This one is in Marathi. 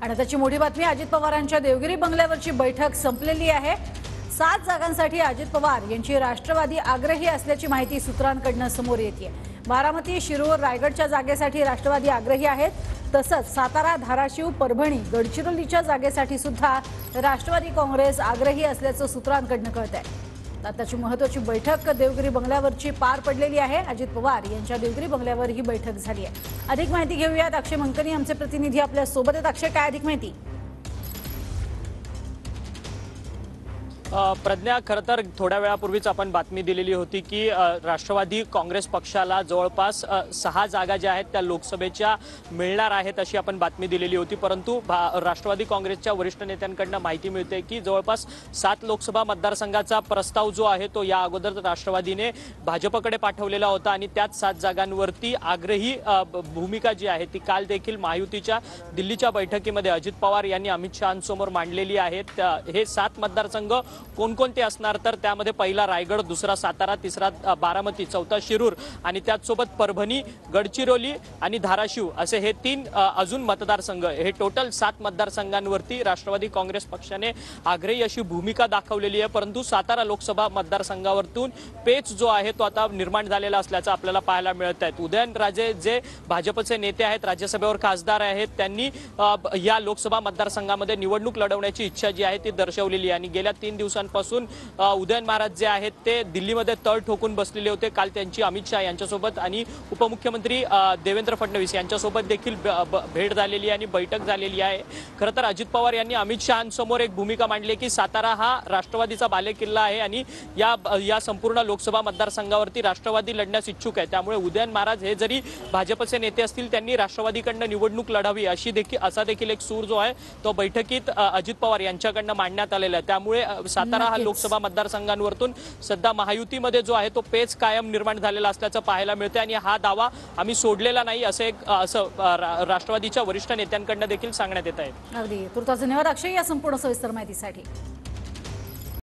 आणि त्याची मोठी बातमी, अजित पवारांच्या देवगिरी बंगल्यावरची बैठक संपलेली आहे। 7 जागांसाठी अजित पवार यांची राष्ट्रवादी आग्रही असल्याची माहिती सूत्रांकडून समोर येते। बारामती, शिरूर, रायगडच्या जागेसाठी राष्ट्रवादी आग्रही आहेत। तसंच सातारा, धाराशिव, परभणी, गडचिरोलीच्या जागेसाठी सुद्धा राष्ट्रवादी काँग्रेस आग्रही असल्याचं सूत्रांकडून कळतंय। त्याची महत्त्वाची बैठक देवगिरी बंगल्यावरची पार पडलेली आहे। अजित पवार यांच्या देवगिरी बंगल्यावर ही बैठक झाली आहे। अधिक माहिती घेऊयात, अक्षय मंकनी आमचे प्रतिनिधी आपल्या सोबत आहेत। अक्षय, काय अधिक माहिती? प्रज्ञा, खरं तर थोड्या वेळापूर्वीच आपण बातमी दिलेली होती की राष्ट्रवादी काँग्रेस पक्षाला जवळपास 6 जागा ज्या आहेत त्या लोकसभेच्या मिळणार आहेत अशी आपण बातमी दिलेली होती। परंतु राष्ट्रवादी काँग्रेसच्या वरिष्ठ नेत्यांकडून माहिती मिळते की जवळपास 7 लोकसभा मतदारसंघाचा प्रस्ताव जो आहे तो या अगोदर राष्ट्रवादीने भाजपकडे पाठवलेला होता आणि त्याच 7 जागांवरती आग्रही भूमिका जी आहे ती काल देखील महायुतीच्या दिल्लीच्या बैठकीमध्ये अजित पवार यांनी अमित शहांसमोर मांडलेली आहे। हे 7 मतदारसंघ कोणकोणते असणार, तर त्यामध्ये पहिला रायगड, दुसरा सातारा, तिसरा बारामती, चौथा शिरूर आणि त्याचसोबत परभणी, गडचिरोली आणि धाराशिव असे हे 3 अजून मतदारसंघ, हे टोटल 7 मतदारसंघांवरती राष्ट्रवादी काँग्रेस पक्षाने आग्रही अशी भूमिका दाखवलेली आहे। परंतु सातारा लोकसभा मतदारसंघावरतून पेच जो आहे तो आता निर्माण झालेला असल्याचं आपल्याला पाहायला मिळत आहे। उदयनराजे जे भाजपचे नेते आहेत, राज्यसभेवर खासदार आहेत, त्यांनी या लोकसभा मतदारसंघामध्ये निवडणूक लढवण्याची इच्छा जी आहे ती दर्शवलेली आहे आणि गेल्या 3 दिवसांपासून उदयन महाराज जे आहेत ते दिल्लीमध्ये तळ ठोकून बसलेले होते। काल त्यांची अमित शहा यांच्यासोबत आणि उपमुख्यमंत्री देवेंद्र फडणवीस यांच्यासोबत देखील भेट झालेली आणि बैठक झालेली आहे। खरं तर अजित पवार यांनी अमित शहांसमोर एक भूमिका मांडली की सातारा हा राष्ट्रवादीचा बालेकिल्ला आहे आणि या संपूर्ण लोकसभा मतदारसंघावरती राष्ट्रवादी लढण्यास इच्छुक आहे। त्यामुळे उदयन महाराज हे जरी भाजपचे नेते असतील त्यांनी राष्ट्रवादीकडून निवडणूक लढावी असा देखील एक सूर जो आहे तो बैठकीत अजित पवार यांच्याकडून मांडण्यात आलेला आहे। त्यामुळे सातारा हा लोकसभा मतदारसंघांवरतून सध्या महायुतीमध्ये जो आहे तो पेच कायम निर्माण झालेला असल्याचं पाहायला मिळते आणि हा दावा आम्ही सोडलेला नाही असं राष्ट्रवादीच्या वरिष्ठ नेत्यांकडून देखील सांगण्यात येत आहे। अगदी तुर्तास धन्यवाद अक्षय या संपूर्ण सविस्तर माहितीसाठी।